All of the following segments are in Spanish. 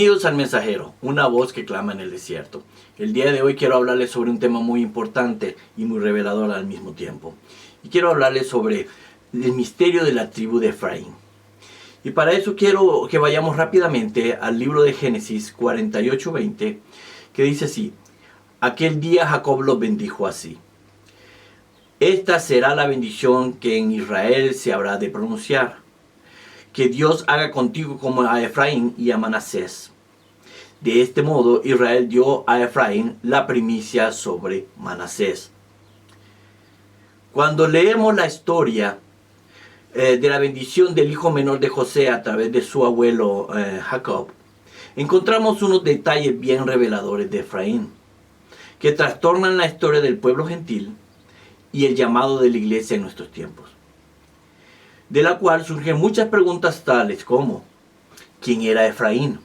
Bienvenidos al Mensajero, una voz que clama en el desierto. El día de hoy quiero hablarles sobre un tema muy importante y muy revelador al mismo tiempo. Y quiero hablarles sobre el misterio de la tribu de Efraín. Y para eso quiero que vayamos rápidamente al libro de Génesis 48:20, que dice así: Aquel día Jacob los bendijo así: Esta será la bendición que en Israel se habrá de pronunciar. Que Dios haga contigo como a Efraín y a Manasés. De este modo Israel dio a Efraín la primicia sobre Manasés. Cuando leemos la historia de la bendición del hijo menor de José a través de su abuelo Jacob, encontramos unos detalles bien reveladores de Efraín, que trastornan la historia del pueblo gentil y el llamado de la iglesia en nuestros tiempos, de la cual surgen muchas preguntas tales como: ¿quién era Efraín?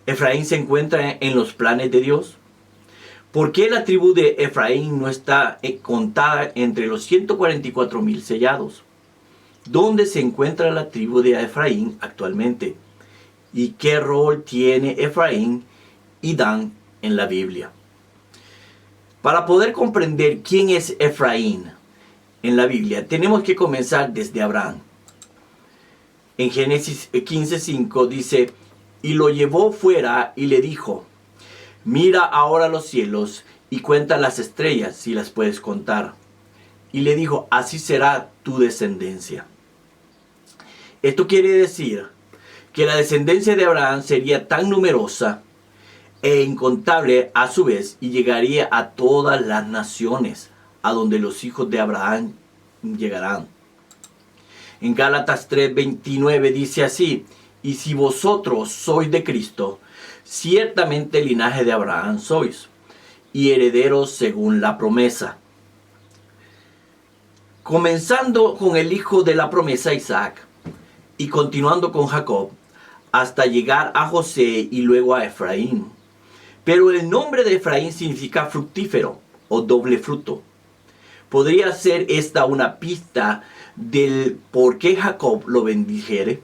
¿Efraín se encuentra en los planes de Dios? ¿Por qué la tribu de Efraín no está contada entre los 144,000 sellados? ¿Dónde se encuentra la tribu de Efraín actualmente? ¿Y qué rol tiene Efraín y Dan en la Biblia? Para poder comprender quién es Efraín en la Biblia, tenemos que comenzar desde Abraham. En Génesis 15:5 dice: y lo llevó fuera y le dijo: mira ahora los cielos y cuenta las estrellas si las puedes contar. Y le dijo: así será tu descendencia. Esto quiere decir que la descendencia de Abraham sería tan numerosa e incontable a su vez, y llegaría a todas las naciones a donde los hijos de Abraham llegarán. En Gálatas 3:29 dice así: y si vosotros sois de Cristo, ciertamente el linaje de Abraham sois, y herederos según la promesa. Comenzando con el hijo de la promesa, Isaac, y continuando con Jacob, hasta llegar a José y luego a Efraín. Pero el nombre de Efraín significa fructífero o doble fruto. ¿Podría ser esta una pista del por qué Jacob lo bendijere?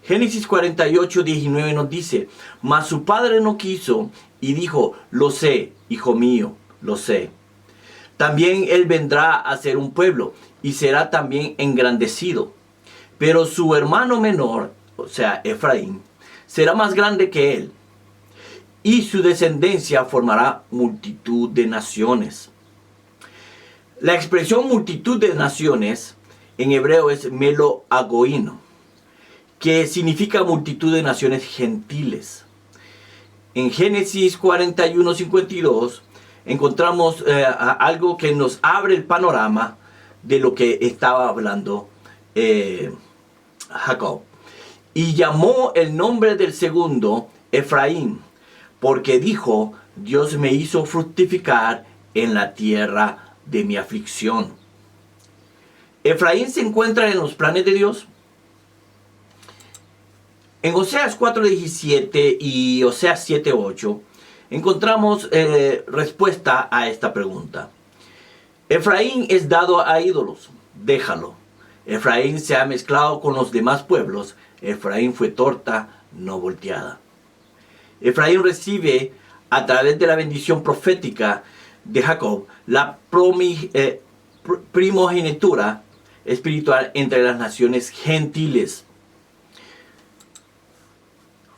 Génesis 48:19 nos dice: mas su padre no quiso y dijo: lo sé, hijo mío, lo sé. También él vendrá a ser un pueblo y será también engrandecido. Pero su hermano menor, o sea, Efraín, será más grande que él, y su descendencia formará multitud de naciones. La expresión multitud de naciones en hebreo es melo agoíno, que significa multitud de naciones gentiles. En Génesis 41:52 encontramos algo que nos abre el panorama de lo que estaba hablando Jacob. Y llamó el nombre del segundo Efraín, porque dijo: Dios me hizo fructificar en la tierra de mi aflicción. ¿Efraín se encuentra en los planes de Dios? En Oseas 4:17 y Oseas 7:8 encontramos respuesta a esta pregunta. Efraín es dado a ídolos, déjalo. Efraín se ha mezclado con los demás pueblos. Efraín fue torta, no volteada. Efraín recibe, a través de la bendición profética de Jacob, la primogenitura espiritual entre las naciones gentiles.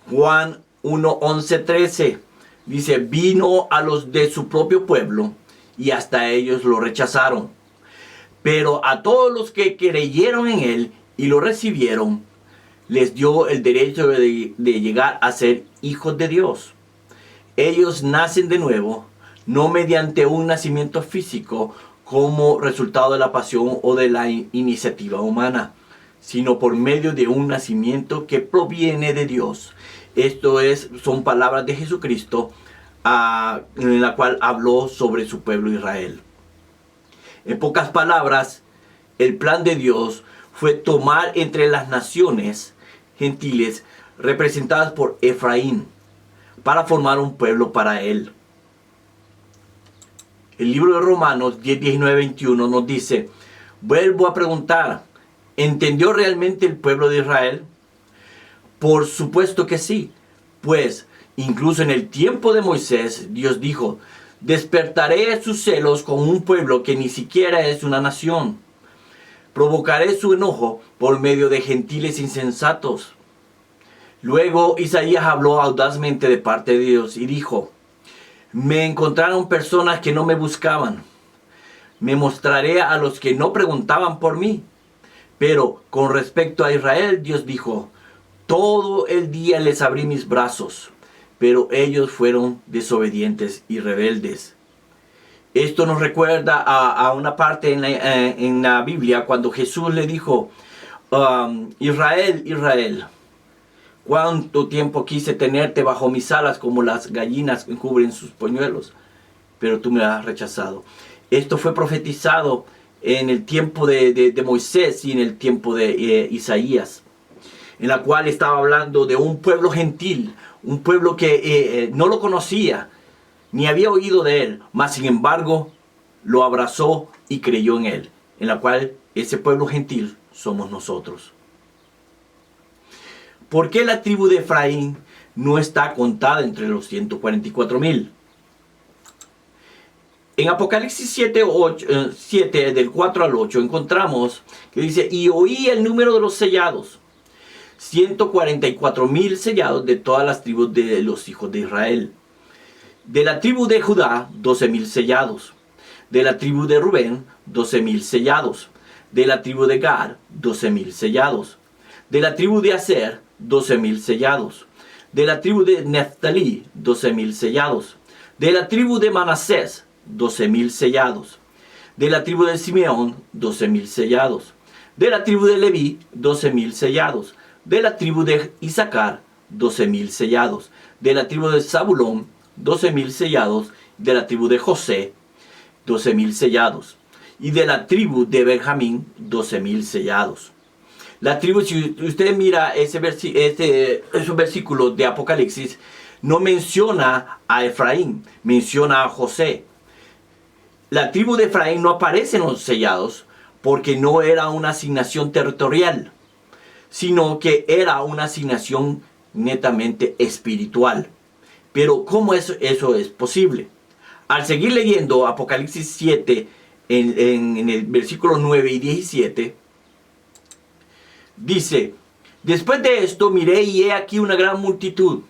Juan 1:11-13 dice: vino a los de su propio pueblo y hasta ellos lo rechazaron. Pero a todos los que creyeron en él y lo recibieron, les dio el derecho de llegar a ser hijos de Dios. Ellos nacen de nuevo, no mediante un nacimiento físico como resultado de la pasión o de la iniciativa humana, sino por medio de un nacimiento que proviene de Dios. Esto son palabras de Jesucristo, en la cual habló sobre su pueblo Israel. En pocas palabras, el plan de Dios fue tomar entre las naciones gentiles representadas por Efraín para formar un pueblo para él. El libro de Romanos 10:19-21 nos dice: vuelvo a preguntar, ¿entendió realmente el pueblo de Israel? Por supuesto que sí, pues incluso en el tiempo de Moisés, Dios dijo, despertaré sus celos con un pueblo que ni siquiera es una nación. Provocaré su enojo por medio de gentiles insensatos. Luego Isaías habló audazmente de parte de Dios y dijo, me encontraron personas que no me buscaban. Me mostraré a los que no preguntaban por mí. Pero con respecto a Israel, Dios dijo, todo el día les abrí mis brazos, pero ellos fueron desobedientes y rebeldes. Esto nos recuerda a una parte en la Biblia cuando Jesús le dijo, Israel, Israel, cuánto tiempo quise tenerte bajo mis alas como las gallinas cubren sus polluelos, pero tú me has rechazado. Esto fue profetizado en el tiempo de Moisés y en el tiempo de Isaías, en la cual estaba hablando de un pueblo gentil, un pueblo que no lo conocía, ni había oído de él, mas sin embargo lo abrazó y creyó en él, en la cual ese pueblo gentil somos nosotros. ¿Por qué la tribu de Efraín no está contada entre los 144,000? En Apocalipsis 7, del 4 al 8, encontramos que dice, y oí el número de los sellados, 144,000 sellados de todas las tribus de los hijos de Israel. De la tribu de Judá, 12,000 sellados. De la tribu de Rubén, 12,000 sellados. De la tribu de Gad, 12,000 sellados. De la tribu de Aser, 12,000 sellados. De la tribu de Neftalí, 12,000 sellados. De la tribu de Manasés, 12,000 sellados. De la tribu de Simeón, 12,000 sellados. De la tribu de Leví, 12,000 sellados. De la tribu de Isaacar, 12,000 sellados. De la tribu de Zabulón, 12,000 sellados. De la tribu de José, 12,000 sellados. Y de la tribu de Benjamín, 12,000 sellados. La tribu, si usted mira esos versículos de Apocalipsis, no menciona a Efraín, menciona a José. La tribu de Efraín no aparece en los sellados porque no era una asignación territorial, sino que era una asignación netamente espiritual. Pero ¿cómo eso es posible? Al seguir leyendo Apocalipsis 7 en el versículo 9 y 17, dice, después de esto miré y he aquí una gran multitud,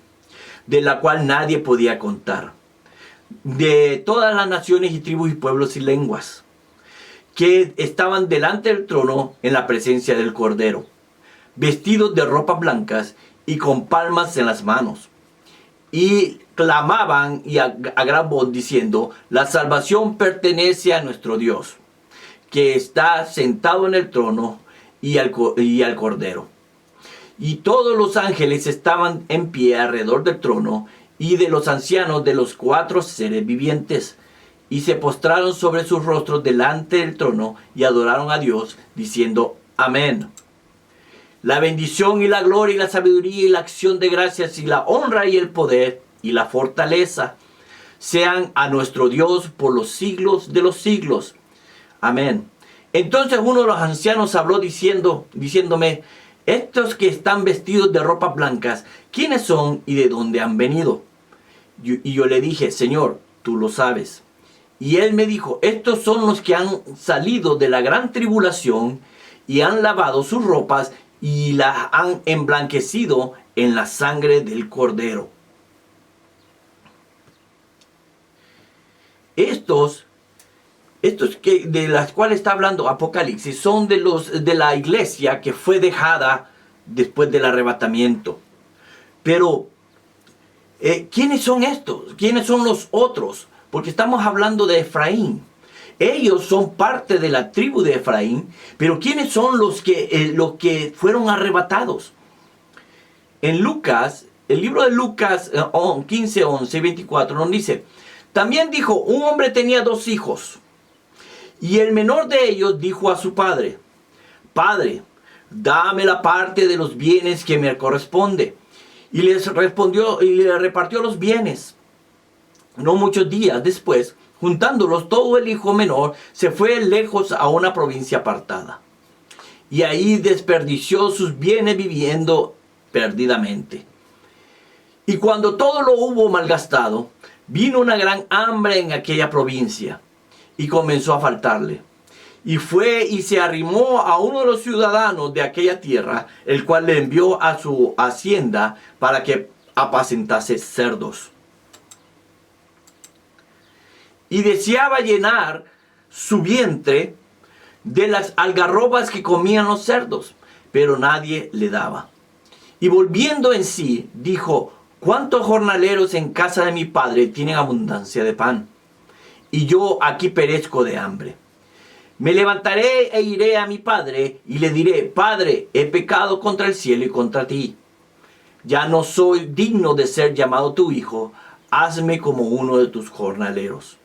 de la cual nadie podía contar, de todas las naciones y tribus y pueblos y lenguas, que estaban delante del trono en la presencia del Cordero, vestidos de ropas blancas y con palmas en las manos. Y clamaban a gran voz diciendo, la salvación pertenece a nuestro Dios, que está sentado en el trono y al Cordero. Y todos los ángeles estaban en pie alrededor del trono y de los ancianos de los 4 seres vivientes, y se postraron sobre sus rostros delante del trono y adoraron a Dios, diciendo, amén. La bendición y la gloria y la sabiduría y la acción de gracias y la honra y el poder y la fortaleza sean a nuestro Dios por los siglos de los siglos. Amén. Entonces uno de los ancianos habló diciéndome, estos que están vestidos de ropas blancas, ¿quiénes son y de dónde han venido? Y yo le dije, Señor, tú lo sabes. Y él me dijo, estos son los que han salido de la gran tribulación y han lavado sus ropas y las han emblanquecido en la sangre del Cordero. Estos que de las cuales está hablando Apocalipsis son de la iglesia que fue dejada después del arrebatamiento. Pero ¿quiénes son estos? ¿Quiénes son los otros? Porque estamos hablando de Efraín. Ellos son parte de la tribu de Efraín, pero ¿quiénes son los que fueron arrebatados? En Lucas, el libro de Lucas 15, 11 y 24 nos dice, también dijo, un hombre tenía 2 hijos, y el menor de ellos dijo a su padre, Padre, dame la parte de los bienes que me corresponde. Y les respondió y le repartió los bienes. No muchos días después, juntándolos, todo el hijo menor se fue lejos a una provincia apartada. Y ahí desperdició sus bienes viviendo perdidamente. Y cuando todo lo hubo malgastado, vino una gran hambre en aquella provincia y comenzó a faltarle. Y fue y se arrimó a uno de los ciudadanos de aquella tierra, el cual le envió a su hacienda para que apacentase cerdos. Y deseaba llenar su vientre de las algarrobas que comían los cerdos, pero nadie le daba. Y volviendo en sí, dijo: ¿cuántos jornaleros en casa de mi padre tienen abundancia de pan? Y yo aquí perezco de hambre. Me levantaré e iré a mi padre y le diré: Padre, he pecado contra el cielo y contra ti. Ya no soy digno de ser llamado tu hijo. Hazme como uno de tus jornaleros.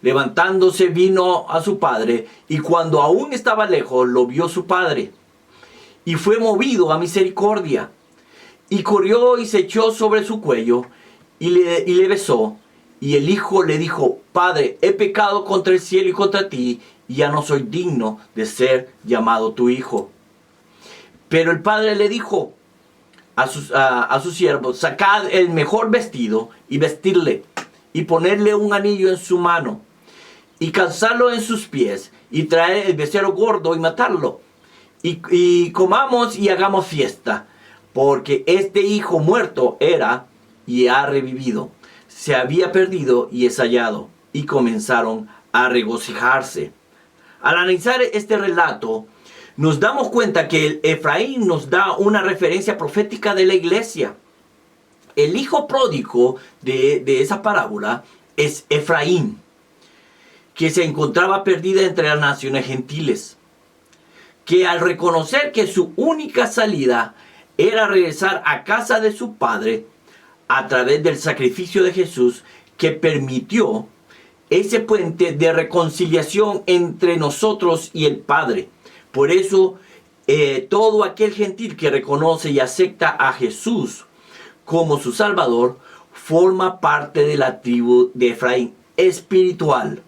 Levantándose vino a su padre, y cuando aún estaba lejos, lo vio su padre. Y fue movido a misericordia. Y corrió y se echó sobre su cuello, y le besó. Y el hijo le dijo: Padre, he pecado contra el cielo y contra ti, y ya no soy digno de ser llamado tu hijo. Pero el padre le dijo a sus siervos: sacad el mejor vestido y vestirle, y ponerle un anillo en su mano, y calzarlo en sus pies, y traer el becerro gordo y matarlo. Y comamos y hagamos fiesta, porque este hijo muerto era y ha revivido. Se había perdido y es hallado. Y comenzaron a regocijarse. Al analizar este relato, nos damos cuenta que el Efraín nos da una referencia profética de la iglesia. El hijo pródigo de esa parábola es Efraín, que se encontraba perdida entre las naciones gentiles, que al reconocer que su única salida era regresar a casa de su padre a través del sacrificio de Jesús, que permitió ese puente de reconciliación entre nosotros y el Padre. Por eso, todo aquel gentil que reconoce y acepta a Jesús como su Salvador, forma parte de la tribu de Efraín espiritual,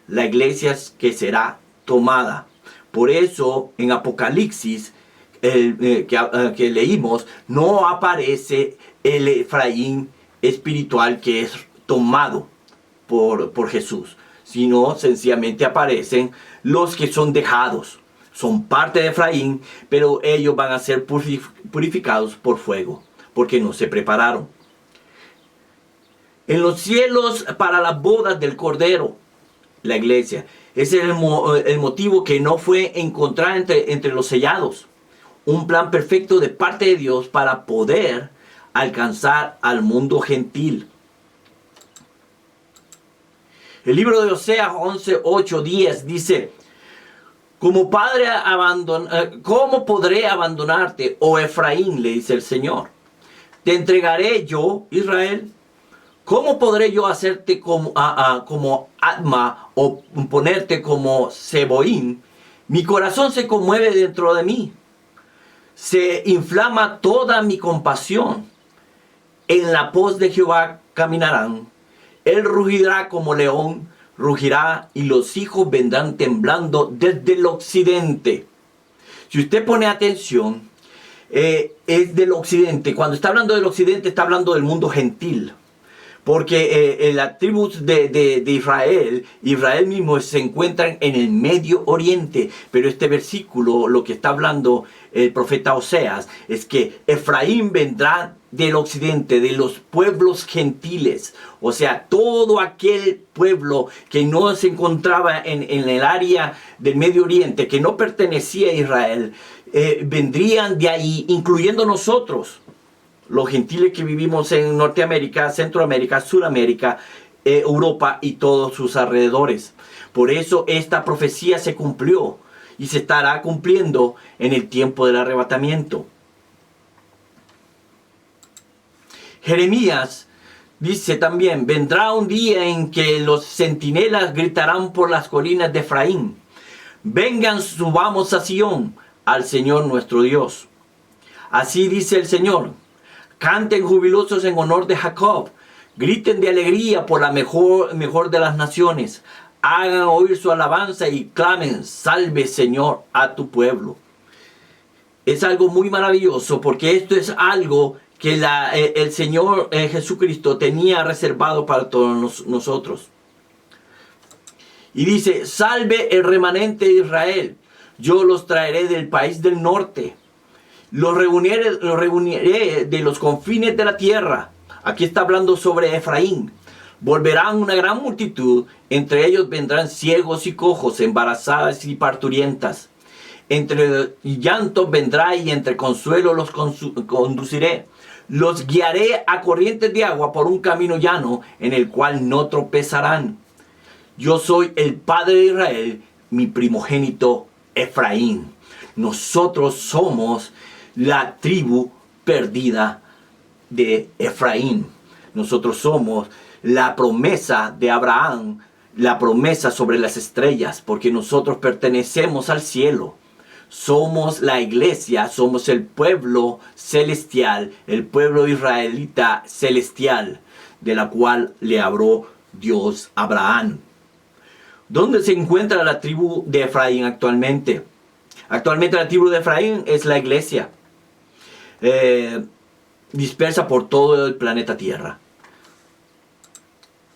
la iglesia que será tomada. Por eso, en Apocalipsis, que leímos, no aparece el Efraín espiritual que es tomado por Jesús, sino sencillamente aparecen los que son dejados. Son parte de Efraín, pero ellos van a ser purificados por fuego, porque no se prepararon. En los cielos para las bodas del Cordero, la iglesia. Ese es el motivo que no fue encontrar entre los sellados. Un plan perfecto de parte de Dios para poder alcanzar al mundo gentil. El libro de Oseas 11, 8, 10 dice: ¿Cómo podré abandonarte, oh Efraín? Le dice el Señor. ¿Te entregaré yo, Israel? ¿Cómo podré yo hacerte como Adma o ponerte como Seboín? Mi corazón se conmueve dentro de mí. Se inflama toda mi compasión. En la pos de Jehová caminarán. Él rugirá como león, rugirá, y los hijos vendrán temblando desde el occidente. Si usted pone atención, es del occidente. Cuando está hablando del occidente, está hablando del mundo gentil. Porque en las tribus de Israel mismo se encuentran en el Medio Oriente. Pero este versículo, lo que está hablando el profeta Oseas, es que Efraín vendrá del occidente, de los pueblos gentiles. O sea, todo aquel pueblo que no se encontraba en el área del Medio Oriente, que no pertenecía a Israel, vendrían de ahí, incluyendo nosotros, los gentiles que vivimos en Norteamérica, Centroamérica, Suramérica, Europa y todos sus alrededores. Por eso esta profecía se cumplió y se estará cumpliendo en el tiempo del arrebatamiento. Jeremías dice también: vendrá un día en que los centinelas gritarán por las colinas de Efraín: vengan, subamos a Sión, al Señor nuestro Dios. Así dice el Señor: canten jubilosos en honor de Jacob, griten de alegría por la mejor de las naciones, hagan oír su alabanza y clamen: salve, Señor, a tu pueblo. Es algo muy maravilloso porque esto es algo que el Señor Jesucristo tenía reservado para todos nosotros. Y dice, salve el remanente de Israel, yo los traeré del país del norte, los reuniré de los confines de la tierra. Aquí está hablando sobre Efraín. Volverán una gran multitud, entre ellos vendrán ciegos y cojos, embarazadas y parturientas. Entre llantos vendrá y entre consuelo los conduciré. Los guiaré a corrientes de agua por un camino llano en el cual no tropezarán. Yo soy el padre de Israel, mi primogénito Efraín. Nosotros somos la tribu perdida de Efraín. Nosotros somos la promesa de Abraham, la promesa sobre las estrellas, porque nosotros pertenecemos al cielo. Somos la iglesia, somos el pueblo celestial, el pueblo israelita celestial, de la cual le habló Dios a Abraham. ¿Dónde se encuentra la tribu de Efraín actualmente? Actualmente la tribu de Efraín es la iglesia, dispersa por todo el planeta Tierra.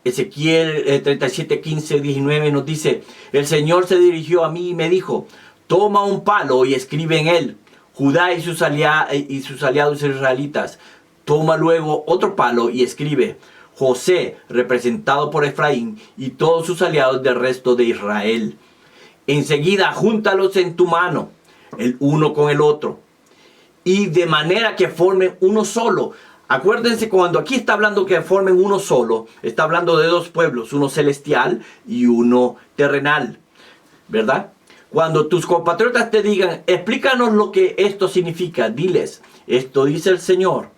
Ezequiel 37, 15, 19 nos dice, el Señor se dirigió a mí y me dijo, toma un palo y escribe en él, Judá y sus aliados israelitas. Toma luego otro palo y escribe, José, representado por Efraín, y todos sus aliados del resto de Israel. Enseguida, júntalos en tu mano, el uno con el otro, y de manera que formen uno solo. Acuérdense, cuando aquí está hablando que formen uno solo, está hablando de dos pueblos, uno celestial y uno terrenal, ¿verdad? Cuando tus compatriotas te digan, explícanos lo que esto significa, diles, esto dice el Señor.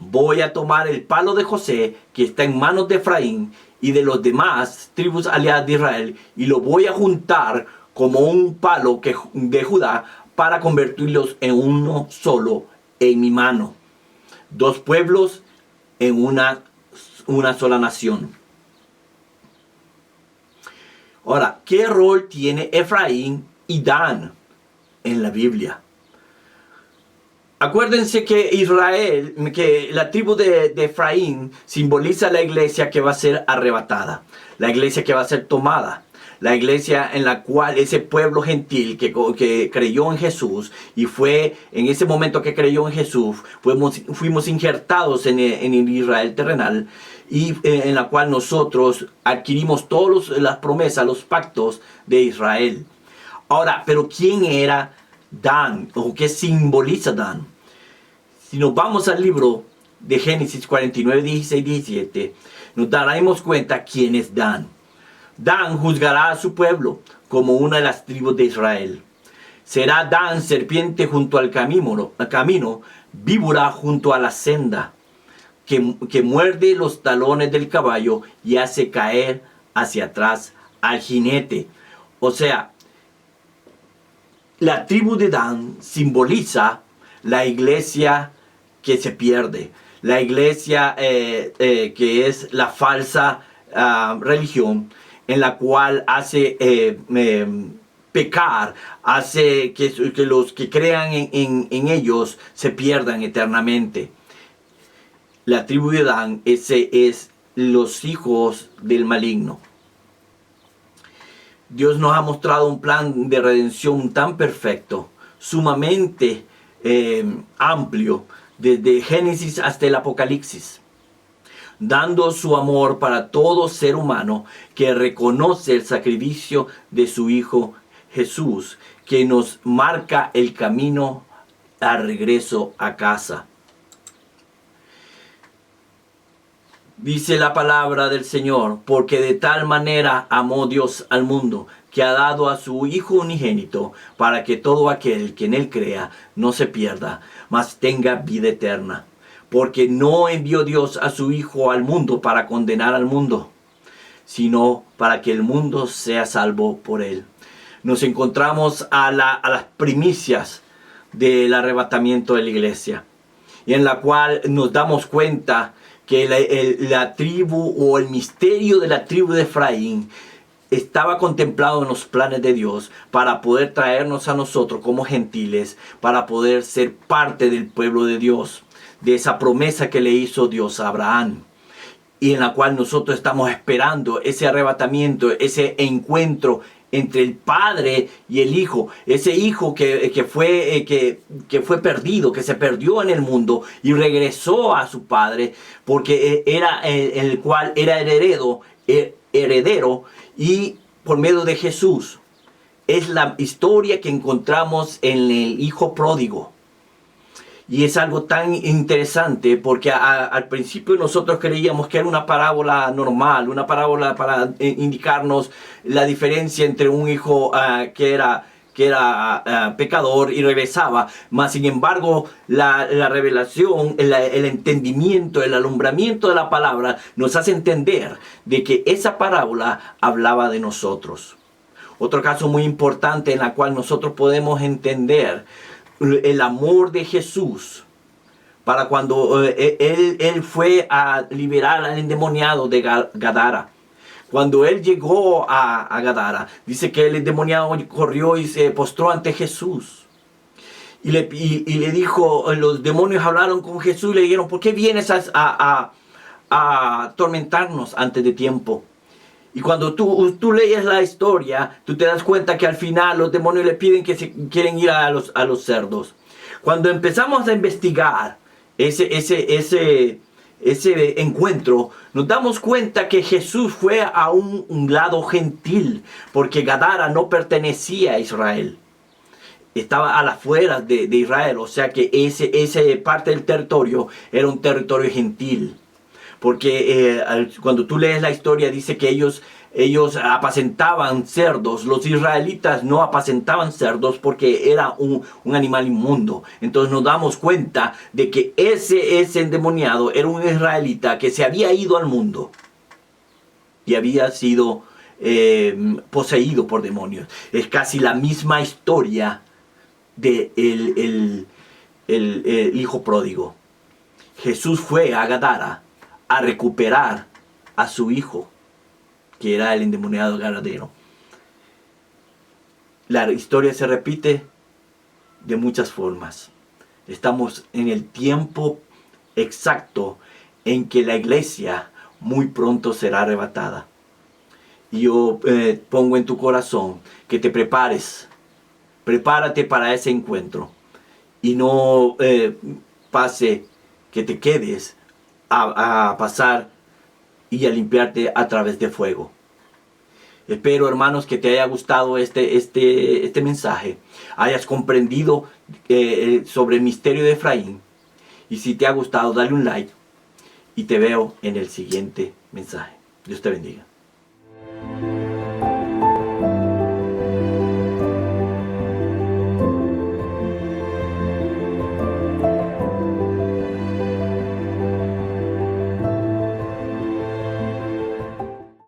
Voy a tomar el palo de José, que está en manos de Efraín y de los demás tribus aliadas de Israel, y lo voy a juntar como un palo de Judá para convertirlos en uno solo en mi mano. Dos pueblos en una sola nación. Ahora, ¿qué rol tiene Efraín y Dan en la Biblia? Acuérdense que Israel, que la tribu de Efraín simboliza la iglesia que va a ser arrebatada, la iglesia que va a ser tomada, la iglesia en la cual ese pueblo gentil que creyó en Jesús, y fue en ese momento que creyó en Jesús, fuimos injertados en el Israel terrenal, y en la cual nosotros adquirimos todas las promesas, los pactos de Israel. Ahora, pero ¿quién era Dan? ¿O qué simboliza Dan? Si nos vamos al libro de Génesis 49, 16, 17, nos daremos cuenta quién es Dan. Dan juzgará a su pueblo como una de las tribus de Israel. Será Dan serpiente junto al camino, víbora junto a la senda, que muerde los talones del caballo y hace caer hacia atrás al jinete. O sea, la tribu de Dan simboliza la iglesia que se pierde, la iglesia que es la falsa religión, en la cual hace pecar, hace que los que crean en ellos se pierdan eternamente. La tribu de Dan, ese es los hijos del maligno. Dios nos ha mostrado un plan de redención tan perfecto, sumamente amplio, desde Génesis hasta el Apocalipsis, dando su amor para todo ser humano que reconoce el sacrificio de su Hijo Jesús, que nos marca el camino al regreso a casa. Dice la palabra del Señor, porque de tal manera amó Dios al mundo, que ha dado a su Hijo unigénito, para que todo aquel que en él crea no se pierda, mas tenga vida eterna. Porque no envió Dios a su Hijo al mundo para condenar al mundo, sino para que el mundo sea salvo por él. Nos encontramos a las primicias del arrebatamiento de la iglesia, y en la cual nos damos cuenta que la tribu o el misterio de la tribu de Efraín estaba contemplado en los planes de Dios para poder traernos a nosotros como gentiles, para poder ser parte del pueblo de Dios, de esa promesa que le hizo Dios a Abraham, y en la cual nosotros estamos esperando ese arrebatamiento, ese encuentro entre el Padre y el Hijo, ese Hijo que fue perdido, que se perdió en el mundo y regresó a su Padre, porque era el cual era heredero, y por medio de Jesús. Es la historia que encontramos en el Hijo pródigo. Y es algo tan interesante porque al principio nosotros creíamos que era una parábola normal, una parábola para indicarnos la diferencia entre un hijo que era pecador y regresaba. Mas sin embargo, la revelación, el entendimiento, el alumbramiento de la palabra nos hace entender de que esa parábola hablaba de nosotros. Otro caso muy importante en la cual nosotros podemos entender el amor de Jesús para cuando él fue a liberar al endemoniado de Gadara. Cuando él llegó a Gadara, dice que el endemoniado corrió y se postró ante Jesús. Y le dijo, los demonios hablaron con Jesús y le dijeron, ¿por qué vienes a atormentarnos antes de tiempo? Y cuando tú lees la historia, tú te das cuenta que al final los demonios le piden que quieren ir a los cerdos. Cuando empezamos a investigar ese encuentro, nos damos cuenta que Jesús fue a un lado gentil, porque Gadara no pertenecía a Israel. Estaba a las afueras de Israel, o sea que ese parte del territorio era un territorio gentil. Porque cuando tú lees la historia dice que ellos apacentaban cerdos. Los israelitas no apacentaban cerdos porque era un animal inmundo. Entonces nos damos cuenta de que ese endemoniado era un israelita que se había ido al mundo y había sido poseído por demonios. Es casi la misma historia de el hijo pródigo. Jesús fue a Gadara a recuperar a su hijo, que era el endemoniado gadareno. La historia se repite de muchas formas. Estamos en el tiempo exacto en que la iglesia muy pronto será arrebatada. Y yo pongo en tu corazón que te prepares. Prepárate para ese encuentro. Y no pase que te quedes a pasar y a limpiarte a través de fuego. Espero, hermanos, que te haya gustado este mensaje, hayas comprendido sobre el misterio de Efraín, y si te ha gustado, dale un like y te veo en el siguiente mensaje. Dios te bendiga.